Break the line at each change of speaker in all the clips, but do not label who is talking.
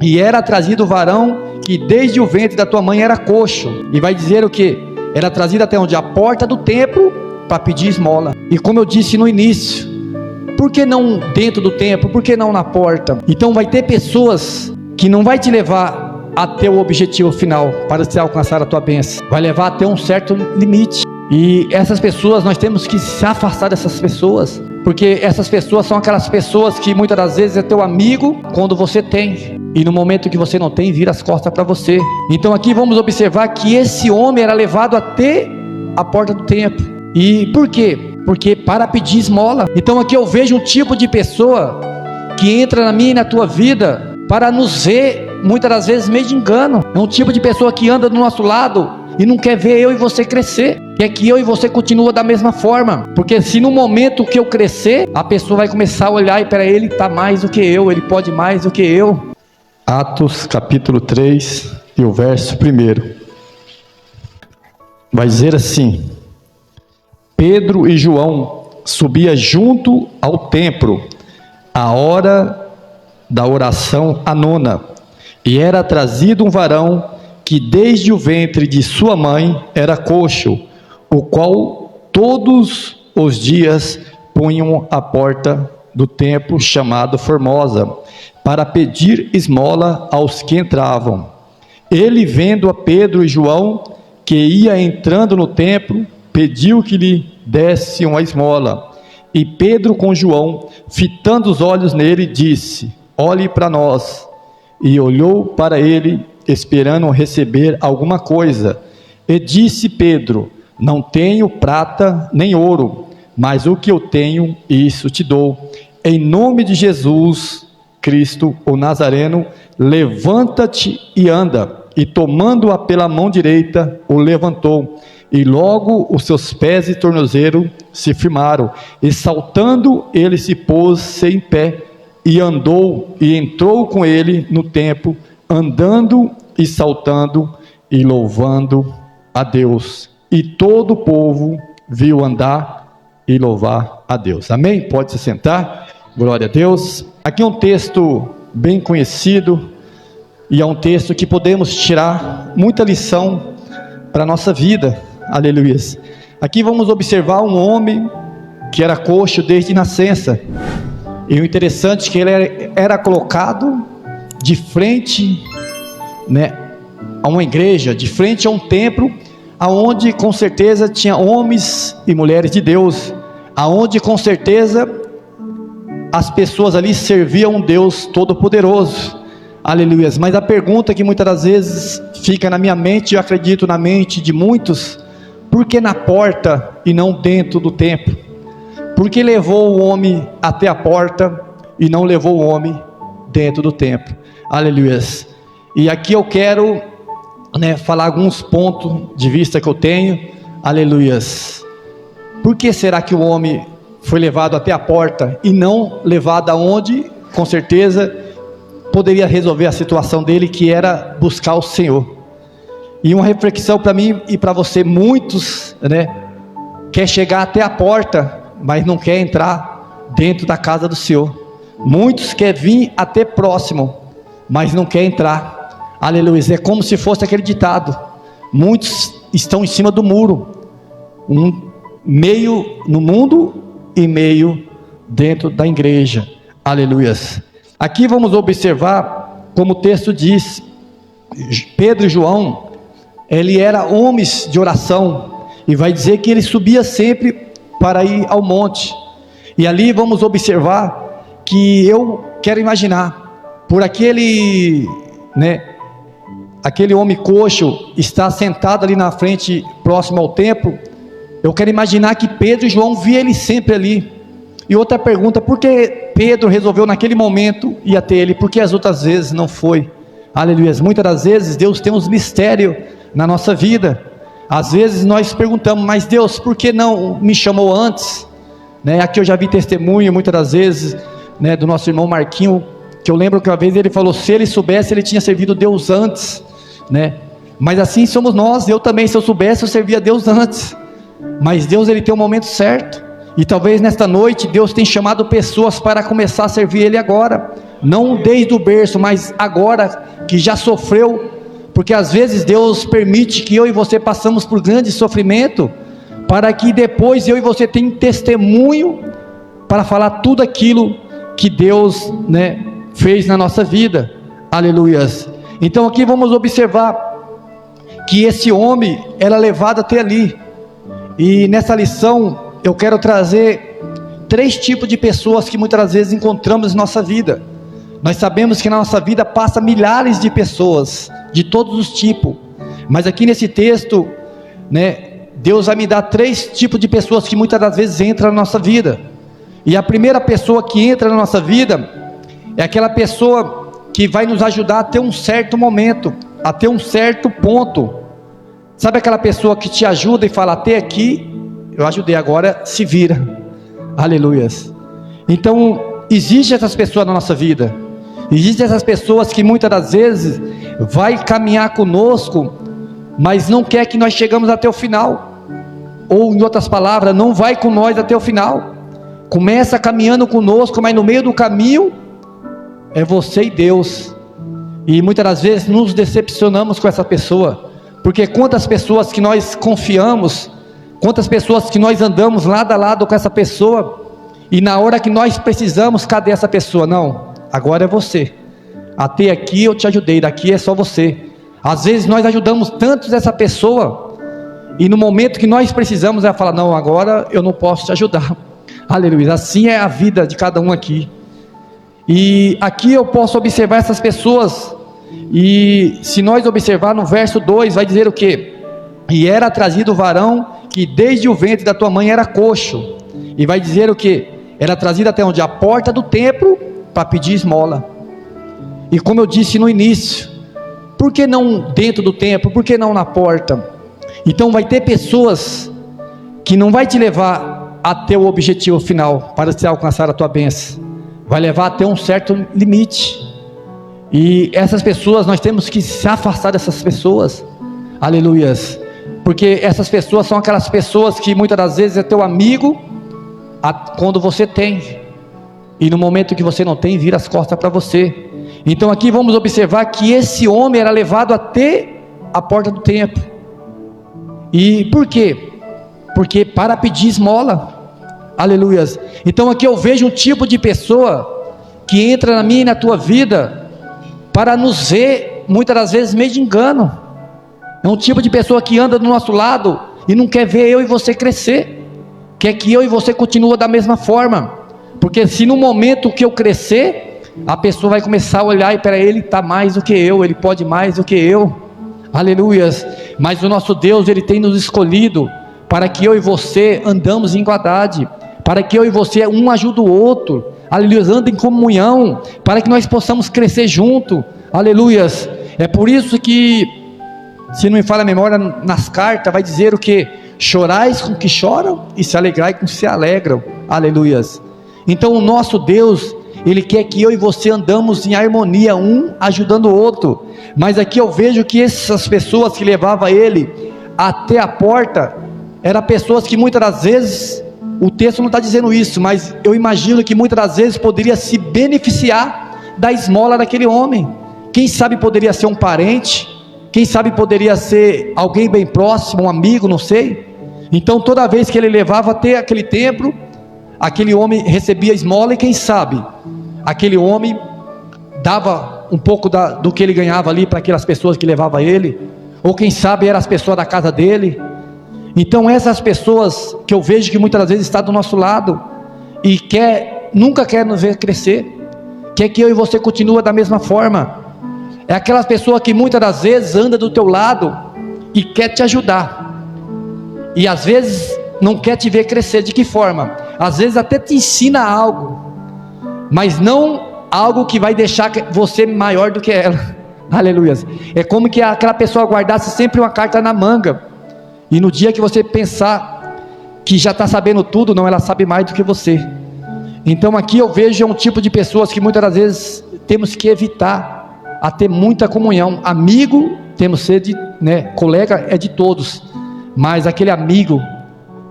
E era trazido o varão que desde o ventre da tua mãe era coxo. E vai dizer o que? Era trazido até onde? A porta do templo para pedir esmola. E como eu disse no início, por que não dentro do templo? Por que não na porta? Então vai ter pessoas que não vai te levar até o objetivo final para você alcançar a tua bênção. Vai levar até um certo limite. E essas pessoas, nós temos que se afastar dessas pessoas, porque essas pessoas são aquelas pessoas que muitas das vezes é teu amigo quando você tem, e no momento que você não tem, vira as costas para você. Então aqui vamos observar que esse homem era levado até a porta do templo. E por quê? Porque para pedir esmola. Então aqui eu vejo um tipo de pessoa que entra na minha e na tua vida para nos ver muitas das vezes meio de engano. É um tipo de pessoa que anda do nosso lado e não quer ver eu e você crescer, quer que eu e você continue da mesma forma, porque se no momento que eu crescer, a pessoa vai começar a olhar e para ele está mais do que eu, ele pode mais do que eu. Atos capítulo 3 e o verso 1 vai dizer assim: Pedro e João subia junto ao templo a hora da oração à nona, e era trazido um varão que desde o ventre de sua mãe era coxo, o qual todos os dias punham à porta do templo chamado Formosa, para pedir esmola aos que entravam. Ele, vendo a Pedro e João, que ia entrando no templo, pediu que lhe desse uma esmola. E Pedro com João, fitando os olhos nele, disse: olhe para nós. E olhou para ele, esperando receber alguma coisa. E disse Pedro: não tenho prata nem ouro, mas o que eu tenho, isso te dou. Em nome de Jesus Cristo, o Nazareno, levanta-te e anda. E tomando-a pela mão direita, o levantou. E logo os seus pés e tornozelo se firmaram. E saltando, ele se pôs-se em pé, e andou, e entrou com ele no templo, andando e saltando e louvando a Deus. E todo o povo viu andar e louvar a Deus. Amém? Pode se sentar. Glória a Deus. Aqui é um texto bem conhecido, e é um texto que podemos tirar muita lição para a nossa vida. Aleluia. Aqui vamos observar um homem que era coxo desde nascença. E o interessante é que ele era colocado de frente, a uma igreja, de frente a um templo, aonde com certeza tinha homens e mulheres de Deus, aonde com certeza as pessoas ali serviam um Deus todo-poderoso. Aleluia. Mas a pergunta que muitas das vezes fica na minha mente, eu acredito na mente de muitos: por que na porta e não dentro do templo? Por que levou o homem até a porta e não levou o homem dentro do templo? Aleluia. E aqui eu quero falar alguns pontos de vista que eu tenho. Aleluia. Por que será que o homem foi levado até a porta e não levado aonde, com certeza, poderia resolver a situação dele, que era buscar o Senhor? E uma reflexão para mim e para você: muitos quer chegar até a porta, mas não quer entrar dentro da casa do Senhor. Muitos querem vir até próximo, mas não quer entrar. Aleluia. É como se fosse aquele ditado: muitos estão em cima do muro, meio no mundo e meio dentro da igreja. Aleluia. Aqui vamos observar, como o texto diz, Pedro e João, ele era homens de oração, e vai dizer que ele subia sempre para ir ao monte. E ali vamos observar que eu quero imaginar, por aquele homem coxo está sentado ali na frente, próximo ao templo. Eu quero imaginar que Pedro e João via ele sempre ali. E outra pergunta: por que Pedro resolveu naquele momento ir até ele? Por que as outras vezes não foi? Aleluia. Muitas das vezes Deus tem uns mistérios na nossa vida. Às vezes nós perguntamos: mas Deus, por que não me chamou antes? Aqui eu já vi testemunho muitas das vezes do nosso irmão Marquinho, que eu lembro que uma vez ele falou: se ele soubesse, ele tinha servido Deus antes. Mas assim somos nós. Eu também, se eu soubesse, eu servia Deus antes. Mas Deus, ele tem um momento certo. E talvez nesta noite Deus tenha chamado pessoas para começar a servir Ele agora, não desde o berço, mas agora que já sofreu, porque às vezes Deus permite que eu e você passamos por grande sofrimento, para que depois eu e você tenham testemunho para falar tudo aquilo que Deus, fez na nossa vida. Aleluias. Então aqui vamos observar que esse homem era levado até ali, e nessa lição eu quero trazer 3 tipos de pessoas que muitas vezes encontramos em nossa vida. Nós sabemos que na nossa vida passa milhares de pessoas, de todos os tipos, mas aqui nesse texto, Deus vai me dar 3 tipos de pessoas que muitas das vezes entram na nossa vida. E a primeira pessoa que entra na nossa vida é aquela pessoa que vai nos ajudar a ter um certo momento, a ter um certo ponto. Sabe aquela pessoa que te ajuda e fala: até aqui eu ajudei, agora se vira. Aleluias. Então existe essas pessoas na nossa vida. Existem essas pessoas que muitas das vezes vai caminhar conosco, mas não quer que nós chegamos até o final, ou em outras palavras, não vai com nós até o final. Começa caminhando conosco, mas no meio do caminho é você e Deus, e muitas das vezes nos decepcionamos com essa pessoa, porque quantas pessoas que nós confiamos, quantas pessoas que nós andamos lado a lado com essa pessoa, e na hora que nós precisamos, cadê essa pessoa? Não, agora é você, até aqui eu te ajudei, daqui é só você. Às vezes nós ajudamos tanto essa pessoa, e no momento que nós precisamos, ela fala: não, agora eu não posso te ajudar. Aleluia. Assim é a vida de cada um aqui. E aqui eu posso observar essas pessoas, e se nós observar no verso 2, vai dizer o quê? E era trazido o varão que desde o ventre da tua mãe era coxo. E vai dizer o quê? Era trazido até onde? A porta do templo, para pedir esmola. E como eu disse no início, por que não dentro do templo? Por que não na porta? Então vai ter pessoas que não vai te levar até o objetivo final, para se alcançar a tua bênção. Vai levar até um certo limite, e essas pessoas, nós temos que se afastar dessas pessoas. Aleluias. Porque essas pessoas são aquelas pessoas que muitas das vezes é teu amigo quando você tem, e no momento que você não tem, vira as costas para você. Então aqui vamos observar que esse homem era levado até a porta do templo. E por quê? Porque para pedir esmola. Aleluias. Então aqui eu vejo um tipo de pessoa que entra na minha e na tua vida para nos ver muitas das vezes meio de engano. É um tipo de pessoa que anda do nosso lado e não quer ver eu e você crescer, quer que eu e você continue da mesma forma, porque se no momento que eu crescer, a pessoa vai começar a olhar e para ele está mais do que eu, ele pode mais do que eu. Aleluias. Mas o nosso Deus, Ele tem nos escolhido para que eu e você andamos em igualdade, para que eu e você um ajude o outro, aleluia, anda em comunhão, para que nós possamos crescer junto. Aleluias. É por isso que, se não me falha a memória, nas cartas vai dizer o que? Chorais com que choram e se alegrai com que se alegram. Aleluias. Então o nosso Deus, Ele quer que eu e você andamos em harmonia, um ajudando o outro. Mas aqui eu vejo que essas pessoas que levavam ele até a porta, eram pessoas que muitas das vezes, o texto não está dizendo isso, mas eu imagino que muitas das vezes poderia se beneficiar da esmola daquele homem. Quem sabe poderia ser um parente, quem sabe poderia ser alguém bem próximo, um amigo, não sei. Então toda vez que ele levava até aquele templo, aquele homem recebia esmola, e quem sabe aquele homem dava um pouco do que ele ganhava ali para aquelas pessoas que levavam ele, ou quem sabe eram as pessoas da casa dele. Então essas pessoas que eu vejo que muitas vezes estão do nosso lado e nunca quer nos ver crescer, quer que eu e você continue da mesma forma, é aquelas pessoas que muitas das vezes anda do teu lado e quer te ajudar, e às vezes não quer te ver crescer. De que forma? Às vezes até te ensina algo, mas não algo que vai deixar você maior do que ela. Aleluia. É como que aquela pessoa guardasse sempre uma carta na manga, e no dia que você pensar que já está sabendo tudo, não, ela sabe mais do que você. Então aqui eu vejo um tipo de pessoas que muitas das vezes temos que evitar a ter muita comunhão. Amigo, temos que ser colega é de todos, mas aquele amigo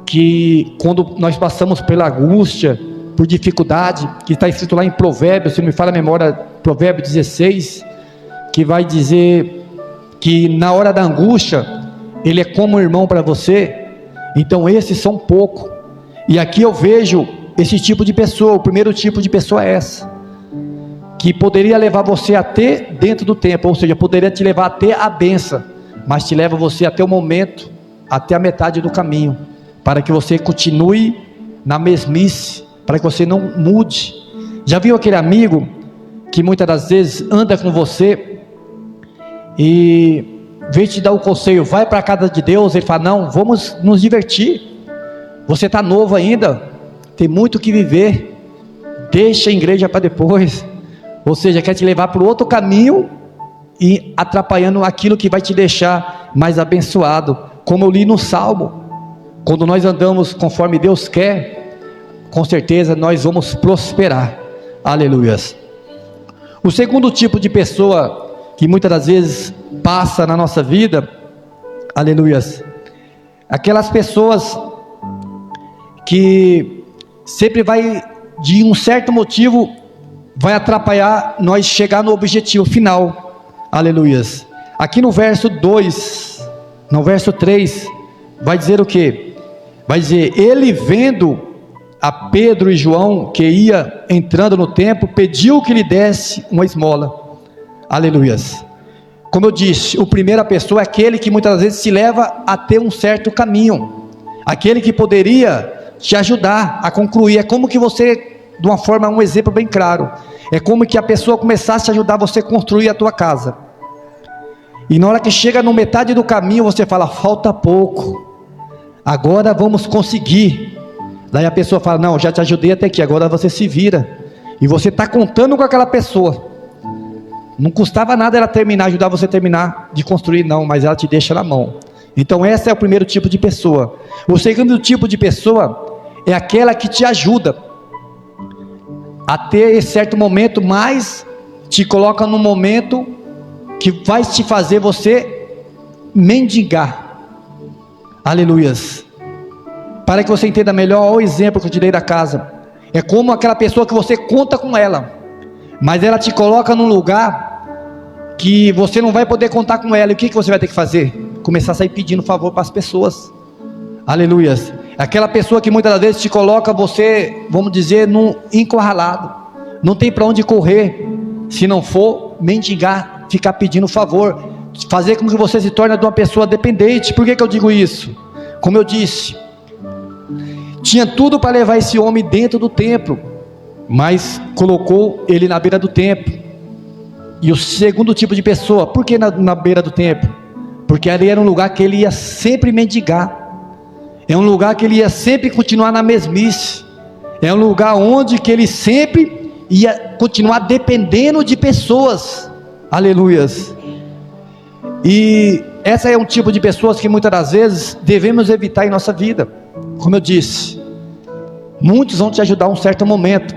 que quando nós passamos pela angústia, por dificuldade, que está escrito lá em Provérbios, se não me falha a memória, Provérbios 16, que vai dizer que na hora da angústia, ele é como um irmão para você. Então esses são poucos, e aqui eu vejo esse tipo de pessoa. O primeiro tipo de pessoa é essa, que poderia levar você até dentro do tempo, ou seja, poderia te levar até a bênção, mas te leva você até o momento, até a metade do caminho, para que você continue na mesmice, para que você não mude. Já viu aquele amigo que muitas das vezes anda com você e vem te dar o conselho, vai para a casa de Deus, ele fala, não, vamos nos divertir, você está novo ainda, tem muito que viver, deixa a igreja para depois. Ou seja, quer te levar para o outro caminho e atrapalhando aquilo que vai te deixar mais abençoado. Como eu li no Salmo, quando nós andamos conforme Deus quer, com certeza nós vamos prosperar. Aleluias. O segundo tipo de pessoa que muitas das vezes passa na nossa vida, aleluias, aquelas pessoas que sempre vai, de um certo motivo, vai atrapalhar nós chegar no objetivo final, aleluias. Aqui no verso 2, no verso 3, vai dizer o que? Vai dizer, ele vendo a Pedro e João, que ia entrando no templo, pediu que lhe desse uma esmola, aleluias. Como eu disse, o primeira pessoa é aquele que muitas vezes se leva a ter um certo caminho, aquele que poderia te ajudar a concluir. É como que você, de uma forma, um exemplo bem claro, é como que a pessoa começasse a ajudar você a construir a tua casa, e na hora que chega no metade do caminho, você fala, falta pouco, agora vamos conseguir. Daí a pessoa fala, não, já te ajudei até aqui, agora você se vira, e você está contando com aquela pessoa, não custava nada ela terminar, ajudar você a terminar de construir, não, mas ela te deixa na mão. Então esse é o primeiro tipo de pessoa. O segundo tipo de pessoa é aquela que te ajuda a ter esse certo momento, mas te coloca num momento que vai te fazer você mendigar, aleluias. Para que você entenda melhor, olha o exemplo que eu te dei da casa, é como aquela pessoa que você conta com ela, mas ela te coloca num lugar que você não vai poder contar com ela, e o que você vai ter que fazer? Começar a sair pedindo favor para as pessoas, aleluias. Aquela pessoa que muitas das vezes te coloca você, vamos dizer, num encurralado, não tem para onde correr, se não for mendigar, ficar pedindo favor, fazer com que você se torne uma pessoa dependente. Por que eu digo isso? Como eu disse, tinha tudo para levar esse homem dentro do templo, mas colocou ele na beira do templo. E o segundo tipo de pessoa, por que na beira do templo? Porque ali era um lugar que ele ia sempre mendigar, é um lugar que ele ia sempre continuar na mesmice, é um lugar onde que ele sempre ia continuar dependendo de pessoas, aleluias. E essa é um tipo de pessoas que muitas das vezes devemos evitar em nossa vida. Como eu disse, muitos vão te ajudar a um certo momento,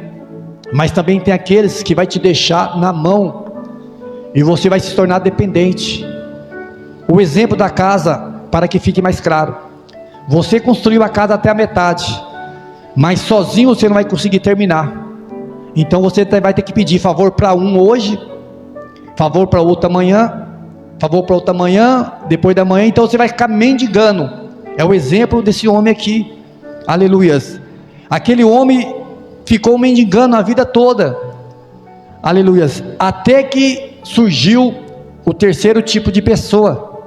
mas também tem aqueles que vai te deixar na mão, e você vai se tornar dependente. O exemplo da casa, para que fique mais claro, você construiu a casa até a metade, mas sozinho você não vai conseguir terminar, então você vai ter que pedir favor para um hoje, favor para outro amanhã, favor para outra amanhã, depois da manhã, então você vai ficar mendigando. É o exemplo desse homem aqui, aleluias. Aquele homem ficou mendigando a vida toda, aleluias, até que surgiu o terceiro tipo de pessoa,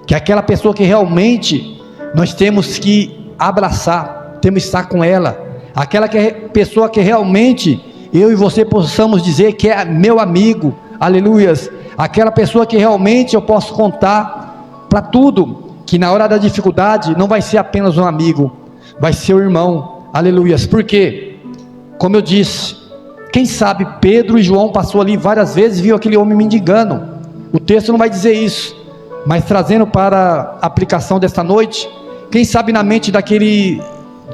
que é aquela pessoa que realmente nós temos que abraçar, temos que estar com ela, aquela pessoa que realmente eu e você possamos dizer que é meu amigo, aleluias, aquela pessoa que realmente eu posso contar para tudo, que na hora da dificuldade não vai ser apenas um amigo, vai ser o irmão, aleluias. Porque, como eu disse, quem sabe Pedro e João passou ali várias vezes, viu aquele homem mendigando. O texto não vai dizer isso, mas trazendo para a aplicação desta noite, quem sabe na mente daquele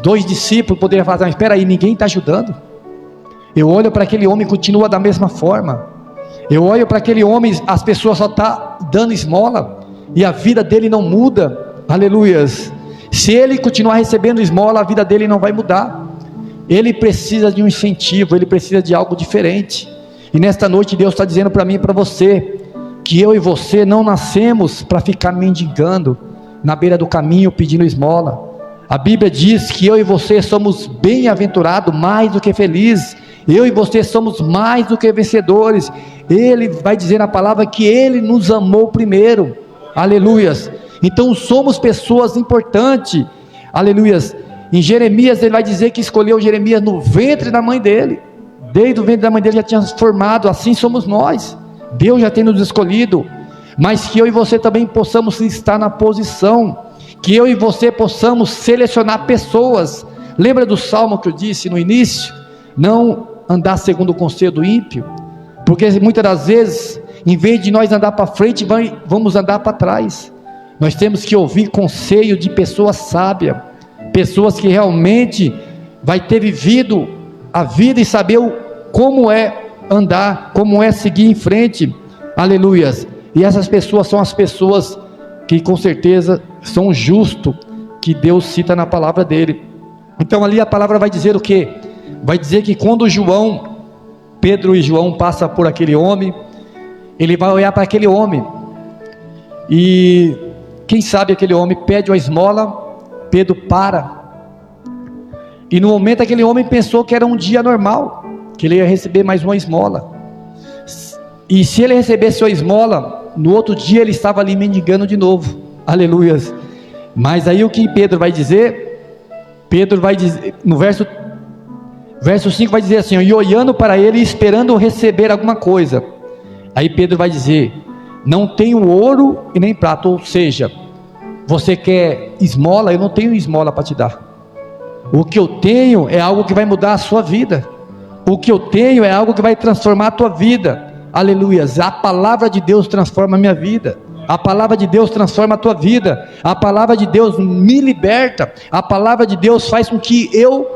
dois discípulos poderia falar, mas espera aí, ninguém está ajudando. Eu olho para aquele homem e continua da mesma forma. Eu olho para aquele homem, as pessoas só estão dando esmola, e a vida dele não muda, aleluias. Se ele continuar recebendo esmola, a vida dele não vai mudar. Ele precisa de um incentivo, ele precisa de algo diferente. E nesta noite Deus está dizendo para mim e para você, que eu e você não nascemos para ficar mendigando na beira do caminho pedindo esmola. A Bíblia diz que eu e você somos bem-aventurados, mais do que felizes. Eu e você somos mais do que vencedores. Ele vai dizer na palavra que Ele nos amou primeiro. Aleluias. Então somos pessoas importantes. Aleluias. Em Jeremias ele vai dizer que escolheu Jeremias no ventre da mãe dele. Desde o ventre da mãe dele já tinha formado. Assim somos nós. Deus já tem nos escolhido. Mas que eu e você também possamos estar na posição, que eu e você possamos selecionar pessoas. Lembra do salmo que eu disse no início? Não andar segundo o conselho do ímpio, porque muitas das vezes, em vez de nós andar para frente, vamos andar para trás. Nós temos que ouvir conselho de pessoas sábias, pessoas que realmente vai ter vivido a vida e saber como é andar, como é seguir em frente. Aleluias. E essas pessoas são as pessoas que com certeza são justos, que Deus cita na palavra dele. Então ali a palavra vai dizer o quê? Vai dizer que quando Pedro e João passam por aquele homem, ele vai olhar para aquele homem, e quem sabe aquele homem pede uma esmola. Pedro para, e no momento aquele homem pensou que era um dia normal, que ele ia receber mais uma esmola, e se ele recebesse uma esmola, no outro dia ele estava ali mendigando de novo. Aleluias. Mas aí o que Pedro vai dizer? Pedro vai dizer, no verso 5 vai dizer assim, e olhando para ele, esperando receber alguma coisa. Aí Pedro vai dizer, não tenho ouro e nem prata. Ou seja, você quer esmola? Eu não tenho esmola para te dar. O que eu tenho é algo que vai mudar a sua vida. O que eu tenho é algo que vai transformar a tua vida. Aleluias. A palavra de Deus transforma a minha vida. A palavra de Deus transforma a tua vida. A palavra de Deus me liberta. A palavra de Deus faz com que eu,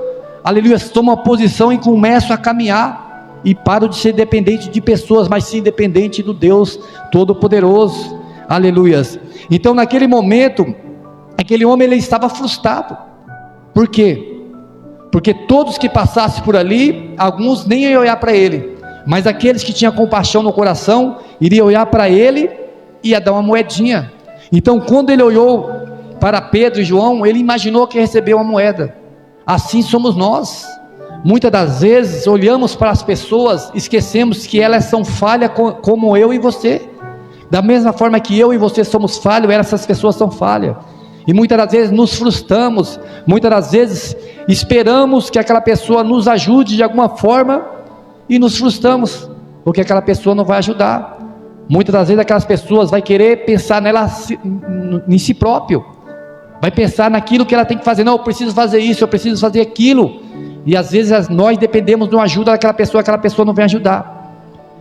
aleluia, tomo uma posição e começo a caminhar, e paro de ser dependente de pessoas, mas sim dependente do Deus Todo-Poderoso. Aleluias. Então naquele momento, aquele homem ele estava frustrado. Por quê? Porque todos que passassem por ali, alguns nem iam olhar para ele, mas aqueles que tinham compaixão no coração, iriam olhar para ele e ia dar uma moedinha. Então quando ele olhou para Pedro e João, ele imaginou que recebeu uma moeda. Assim somos nós. Muitas das vezes olhamos para as pessoas, esquecemos que elas são falhas como eu e você. Da mesma forma que eu e você somos falhos, essas pessoas são falhas. E muitas das vezes nos frustramos, muitas das vezes esperamos que aquela pessoa nos ajude de alguma forma e nos frustramos, porque aquela pessoa não vai ajudar. Muitas das vezes aquelas pessoas vai querer pensar nela, em si próprio, vai pensar naquilo que ela tem que fazer. Não, eu preciso fazer isso, eu preciso fazer aquilo, e às vezes nós dependemos de uma ajuda daquela pessoa, aquela pessoa não vem ajudar.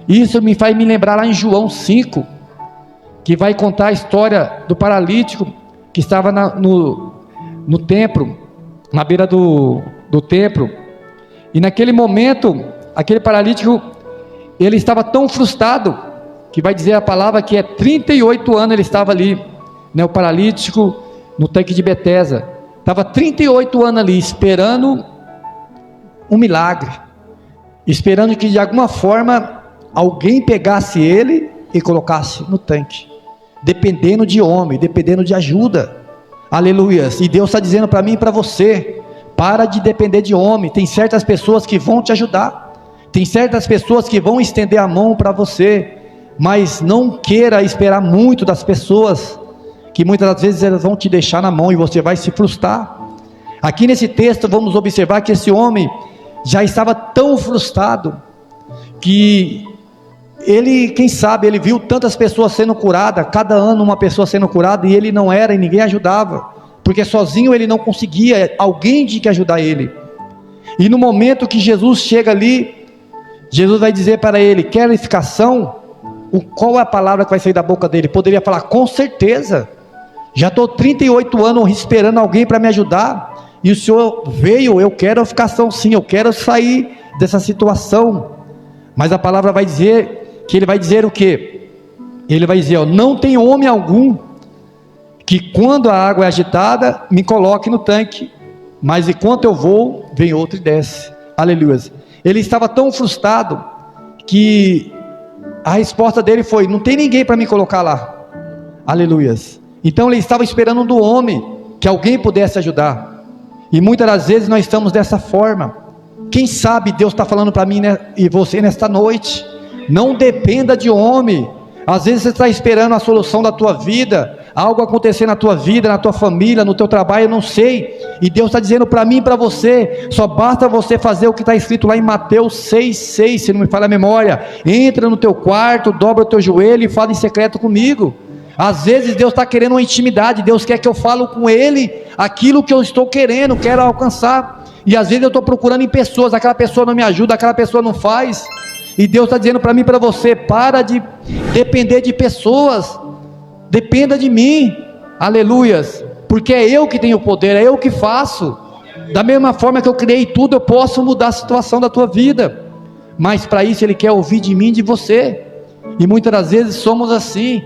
Isso me faz me lembrar lá em João 5, que vai contar a história do paralítico que estava no templo, na beira do templo, e naquele momento, aquele paralítico, ele estava tão frustrado, que vai dizer a palavra que 38 anos ele estava ali, né, o paralítico, no tanque de Betesda, estava 38 anos ali, esperando um milagre, esperando que de alguma forma, alguém pegasse ele e colocasse no tanque, dependendo de homem, dependendo de ajuda. Aleluias. E Deus está dizendo para mim e para você, para de depender de homem. Tem certas pessoas que vão te ajudar, tem certas pessoas que vão estender a mão para você, mas não queira esperar muito das pessoas, que muitas das vezes elas vão te deixar na mão e você vai se frustrar. Aqui nesse texto vamos observar que esse homem já estava tão frustrado, que ele, quem sabe, ele viu tantas pessoas sendo curadas, cada ano uma pessoa sendo curada, e ele não era, e ninguém ajudava, porque sozinho ele não conseguia, alguém tinha que ajudar ele. E no momento que Jesus chega ali, Jesus vai dizer para ele, quer edificação? Qual é a palavra que vai sair da boca dele? Poderia falar, com certeza, já estou 38 anos esperando alguém para me ajudar, e o Senhor veio, eu quero edificação sim, eu quero sair dessa situação. Mas a palavra vai dizer, que ele vai dizer o quê? Ele vai dizer, não tem homem algum que quando a água é agitada, me coloque no tanque, mas enquanto eu vou, vem outro e desce. Aleluia. Ele estava tão frustrado que a resposta dele foi: não tem ninguém para me colocar lá. Aleluia. Então ele estava esperando do homem, que alguém pudesse ajudar. E muitas das vezes nós estamos dessa forma. Quem sabe Deus está falando para mim e você nesta noite: não dependa de homem. Às vezes você está esperando a solução da tua vida, algo acontecer na tua vida, na tua família, no teu trabalho, eu não sei, e Deus está dizendo para mim e para você: só basta você fazer o que está escrito lá em Mateus 6,6, se não me falha a memória. Entra no teu quarto, dobra o teu joelho e fala em secreto comigo. Às vezes Deus está querendo uma intimidade, Deus quer que eu fale com Ele aquilo que eu estou querendo, quero alcançar, e às vezes eu estou procurando em pessoas, aquela pessoa não me ajuda, aquela pessoa não faz, e Deus está dizendo para mim e para você: para de depender de pessoas, dependa de mim. Aleluias, porque é eu que tenho o poder, é eu que faço. Da mesma forma que eu criei tudo, eu posso mudar a situação da tua vida, mas para isso Ele quer ouvir de mim e de você. E muitas das vezes somos assim,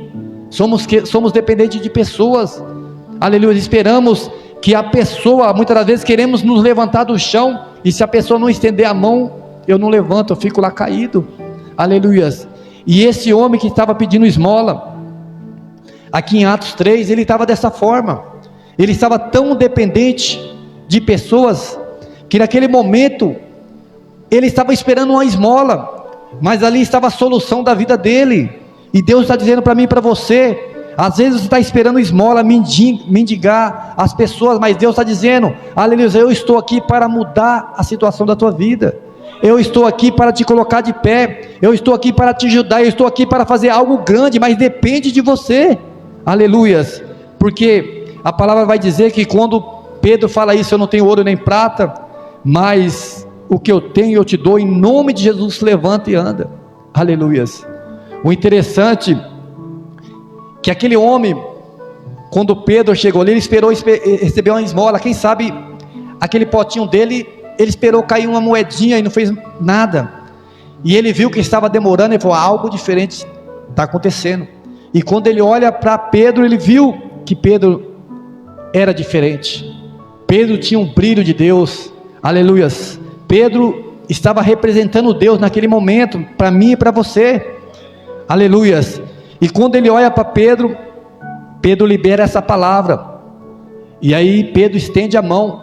somos dependentes de pessoas. Aleluia, esperamos que a pessoa, muitas das vezes queremos nos levantar do chão, e se a pessoa não estender a mão, eu não levanto, eu fico lá caído. Aleluias. E esse homem que estava pedindo esmola, aqui em Atos 3, ele estava dessa forma. Ele estava tão dependente de pessoas, que naquele momento, ele estava esperando uma esmola, mas ali estava a solução da vida dele. E Deus está dizendo para mim e para você: às vezes você está esperando esmola, mendigar as pessoas, mas Deus está dizendo: aleluia, eu estou aqui para mudar a situação da tua vida. Eu estou aqui para te colocar de pé, eu estou aqui para te ajudar, eu estou aqui para fazer algo grande, mas depende de você. Aleluias, porque a palavra vai dizer que quando Pedro fala isso: eu não tenho ouro nem prata, mas o que eu tenho eu te dou, em nome de Jesus, levanta e anda. Aleluias. O interessante que aquele homem, quando Pedro chegou ali, ele esperou receber uma esmola. Quem sabe aquele potinho dele, ele esperou cair uma moedinha e não fez nada, e ele viu que estava demorando, e falou: algo diferente está acontecendo. E quando ele olha para Pedro, ele viu que Pedro era diferente. Pedro tinha um brilho de Deus. Aleluias. Pedro estava representando Deus naquele momento, para mim e para você. Aleluias. E quando ele olha para Pedro, Pedro libera essa palavra, e aí Pedro estende a mão.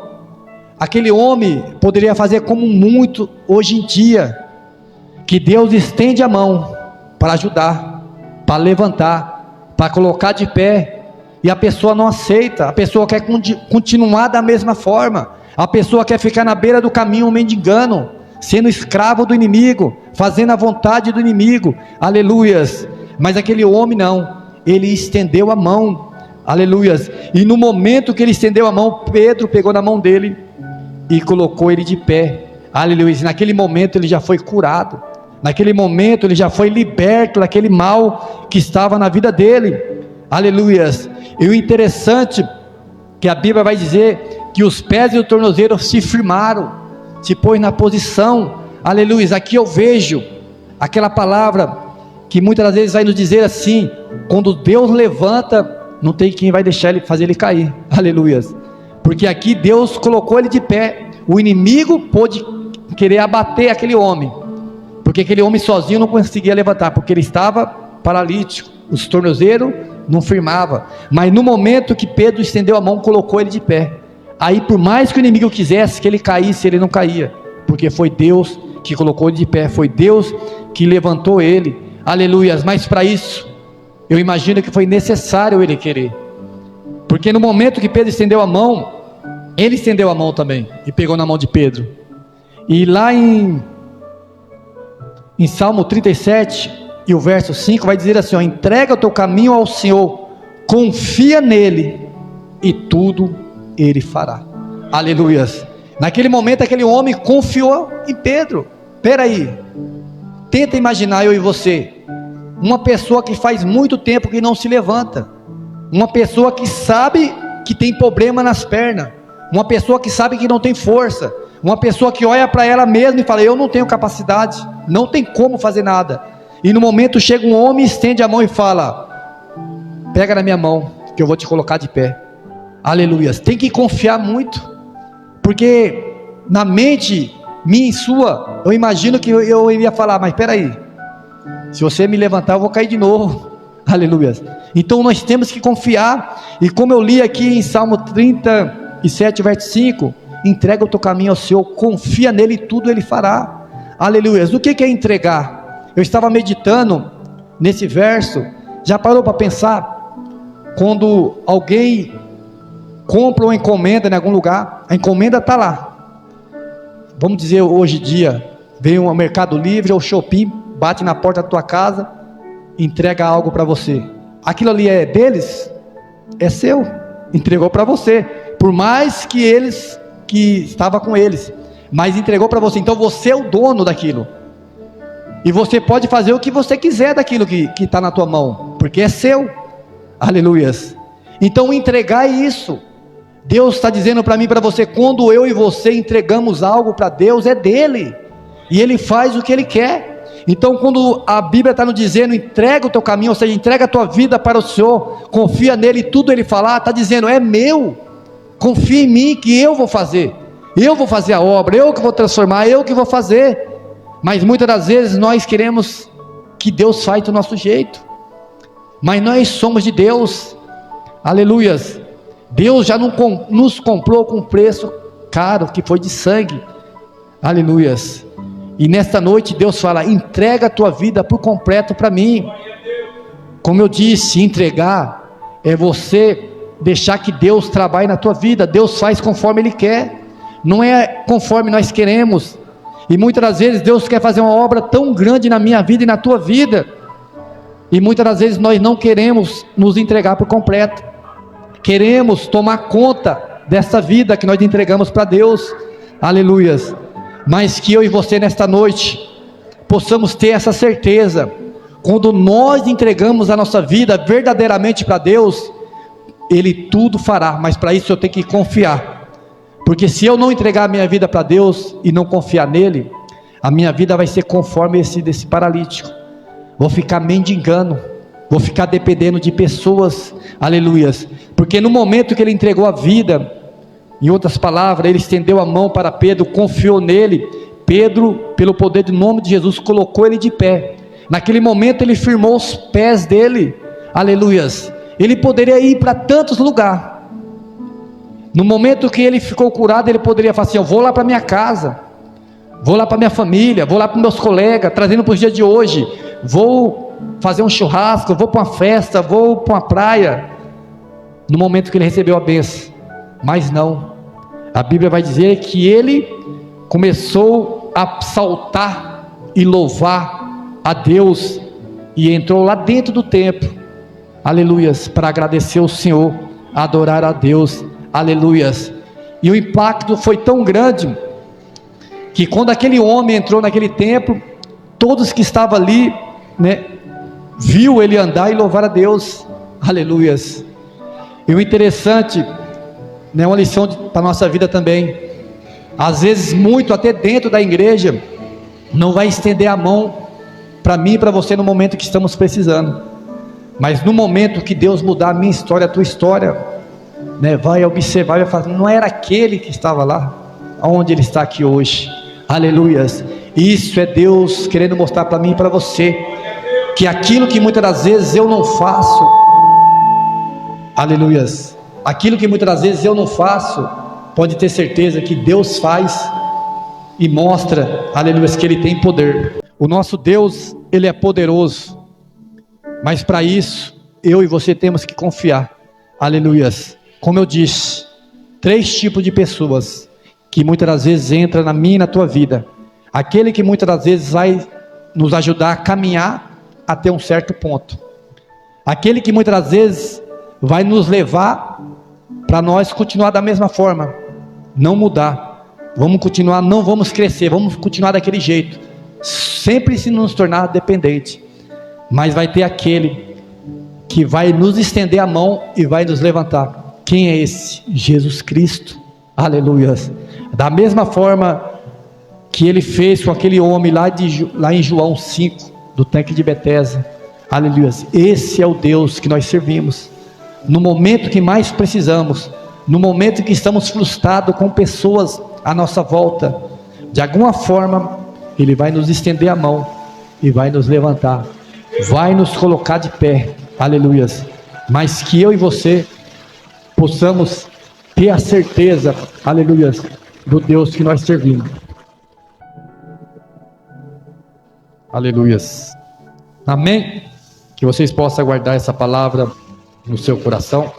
Aquele homem poderia fazer como muito hoje em dia, que Deus estende a mão para ajudar, para levantar, para colocar de pé, e a pessoa não aceita, a pessoa quer continuar da mesma forma, a pessoa quer ficar na beira do caminho mendigando, sendo escravo do inimigo, fazendo a vontade do inimigo. Aleluias. Mas aquele homem não, ele estendeu a mão. Aleluias. E no momento que ele estendeu a mão, Pedro pegou na mão dele e colocou ele de pé. Aleluia. E naquele momento ele já foi curado, naquele momento ele já foi liberto daquele mal que estava na vida dele. Aleluias. E o interessante que a Bíblia vai dizer que os pés e o tornozelo se firmaram, se pôs na posição. Aleluia. Aqui eu vejo aquela palavra que muitas das vezes vai nos dizer assim: quando Deus levanta, não tem quem vai deixar ele, fazer ele cair. Aleluia. Porque aqui Deus colocou ele de pé. O inimigo pôde querer abater aquele homem, porque aquele homem sozinho não conseguia levantar, porque ele estava paralítico, os tornozelos não firmava. Mas no momento que Pedro estendeu a mão, colocou ele de pé. Aí, por mais que o inimigo quisesse que ele caísse, ele não caía, porque foi Deus que colocou ele de pé, foi Deus que levantou ele. Aleluia. Mas para isso, eu imagino que foi necessário ele querer, porque no momento que Pedro estendeu a mão, ele estendeu a mão também, e pegou na mão de Pedro. E lá em Salmo 37, e o verso 5, vai dizer assim: ó, entrega o teu caminho ao Senhor, confia nele, e tudo ele fará. Aleluias. Naquele momento aquele homem confiou em Pedro. Espera aí, tenta imaginar eu e você, uma pessoa que faz muito tempo que não se levanta, uma pessoa que sabe que tem problema nas pernas, uma pessoa que sabe que não tem força, uma pessoa que olha para ela mesma e fala: eu não tenho capacidade, não tem como fazer nada. E no momento chega um homem, estende a mão e fala: pega na minha mão, que eu vou te colocar de pé. Aleluia. Tem que confiar muito, porque na mente minha e sua, eu imagino que eu iria falar, mas espera aí, se você me levantar eu vou cair de novo. Aleluia. Então nós temos que confiar, e como eu li aqui em Salmo 37, verso 5, entrega o teu caminho ao Senhor, confia nele e tudo ele fará. Aleluia. O que é entregar? Eu estava meditando nesse verso. Já parou para pensar? Quando alguém compra uma encomenda em algum lugar, a encomenda está lá. Vamos dizer, hoje em dia, vem um Mercado Livre ou Shopping, bate na porta da tua casa, entrega algo para você. Aquilo ali é deles? É seu. Entregou para você. Por mais que estava com eles, mas entregou para você. Então você é o dono daquilo. E você pode fazer o que você quiser daquilo que está na tua mão, porque é seu. Aleluias. Então entregar é isso. Deus está dizendo para mim e para você, quando eu e você entregamos algo para Deus, é dele, e Ele faz o que Ele quer. Então quando a Bíblia está nos dizendo, entrega o teu caminho, ou seja, entrega a tua vida para o Senhor, confia nele, tudo Ele falar, está dizendo, é meu, confia em mim que eu vou fazer a obra, eu que vou transformar, eu que vou fazer. Mas muitas das vezes nós queremos que Deus faça do nosso jeito, mas nós somos de Deus. Aleluias. Deus já nos comprou com um preço caro, que foi de sangue. Aleluias. E nesta noite Deus fala, entrega a tua vida por completo para mim. Como eu disse, entregar é você deixar que Deus trabalhe na tua vida. Deus faz conforme Ele quer, não é conforme nós queremos. E muitas das vezes Deus quer fazer uma obra tão grande na minha vida e na tua vida, e muitas das vezes nós não queremos nos entregar por completo. Queremos tomar conta dessa vida que nós entregamos para Deus. Aleluias. Mas que eu e você nesta noite possamos ter essa certeza, quando nós entregamos a nossa vida verdadeiramente para Deus, Ele tudo fará. Mas para isso eu tenho que confiar, porque se eu não entregar a minha vida para Deus e não confiar nele, a minha vida vai ser conforme esse desse paralítico. Vou ficar mendigando, vou ficar dependendo de pessoas. Aleluias. Porque no momento que ele entregou a vida, em outras palavras, ele estendeu a mão para Pedro, confiou nele. Pedro, pelo poder do nome de Jesus, colocou ele de pé. Naquele momento ele firmou os pés dele. Aleluias. Ele poderia ir para tantos lugares. No momento que ele ficou curado, ele poderia falar assim, eu vou lá para minha casa, vou lá para minha família, vou lá para meus colegas, trazendo para os dias de hoje, vou fazer um churrasco, vou para uma festa, vou para uma praia. No momento que ele recebeu a bênção, mas não, a Bíblia vai dizer que ele começou a saltar e louvar a Deus, e entrou lá dentro do templo, aleluias, para agradecer ao Senhor, adorar a Deus. Aleluias. E o impacto foi tão grande, que quando aquele homem entrou naquele templo, todos que estavam ali, viu ele andar e louvar a Deus. Aleluias. E o interessante, uma lição para a nossa vida também, às vezes muito até dentro da igreja, não vai estender a mão para mim e para você no momento que estamos precisando, mas no momento que Deus mudar a minha história, a tua história, vai observar e vai falar, não era aquele que estava lá, onde ele está aqui hoje. Aleluias. Isso é Deus querendo mostrar para mim e para você, que aquilo que muitas das vezes eu não faço, aleluias, aquilo que muitas das vezes eu não faço, pode ter certeza que Deus faz, e mostra, aleluias, que Ele tem poder. O nosso Deus, Ele é poderoso, mas para isso, eu e você temos que confiar. Aleluias. Como eu disse, 3 tipos de pessoas que muitas das vezes entram na minha e na tua vida. Aquele que muitas das vezes vai nos ajudar a caminhar até um certo ponto. Aquele que muitas das vezes vai nos levar para nós continuar da mesma forma, não mudar. Vamos continuar, não vamos crescer, vamos continuar daquele jeito, sempre se nos tornar dependente. Mas vai ter aquele que vai nos estender a mão e vai nos levantar. Quem é esse? Jesus Cristo. Aleluia. Da mesma forma que ele fez com aquele homem lá em João 5, do tanque de Betesda. Aleluia. Esse é o Deus que nós servimos. no momento que mais precisamos, no momento que estamos frustrados com pessoas à nossa volta, de alguma forma, Ele vai nos estender a mão e vai nos levantar, vai nos colocar de pé, aleluias. Mas que eu e você possamos ter a certeza, aleluias, do Deus que nós servimos. Aleluias. Amém? Que vocês possam guardar essa palavra no seu coração.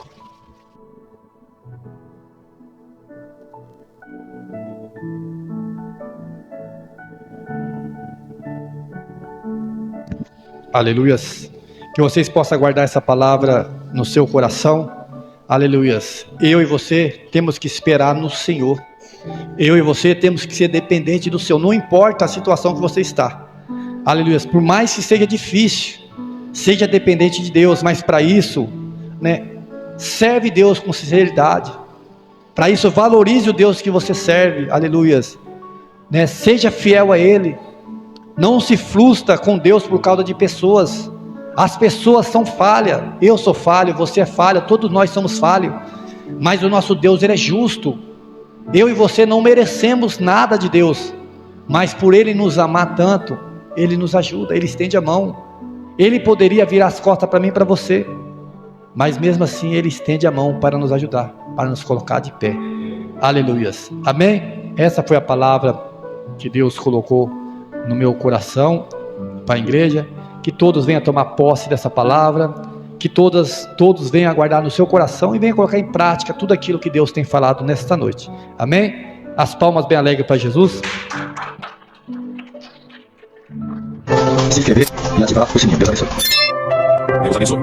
Aleluias. Que vocês possam guardar essa palavra no seu coração. Aleluias. Eu e você temos que esperar no Senhor. Eu e você temos que ser dependentes do Senhor. Não importa a situação que você está. Aleluias. Por mais que seja difícil, seja dependente de Deus. Mas para isso, serve Deus com sinceridade. Para isso, valorize o Deus que você serve. Aleluias. Seja fiel a Ele. Não se frustra com Deus por causa de pessoas. As pessoas são falhas. Eu sou falho, você é falha, todos nós somos falhos. Mas o nosso Deus, Ele é justo. Eu e você não merecemos nada de Deus, mas por Ele nos amar tanto, Ele nos ajuda, Ele estende a mão. Ele poderia virar as costas para mim e para você, mas mesmo assim Ele estende a mão para nos ajudar, para nos colocar de pé. Aleluias. Amém? Essa foi a palavra que Deus colocou no meu coração para a igreja. Que todos venham tomar posse dessa palavra, que todos venham aguardar no seu coração e venham colocar em prática tudo aquilo que Deus tem falado nesta noite. Amém? As palmas bem alegres para Jesus.
Se inscrever e ativar o sininho. Deus abençoe. Deus abençoe.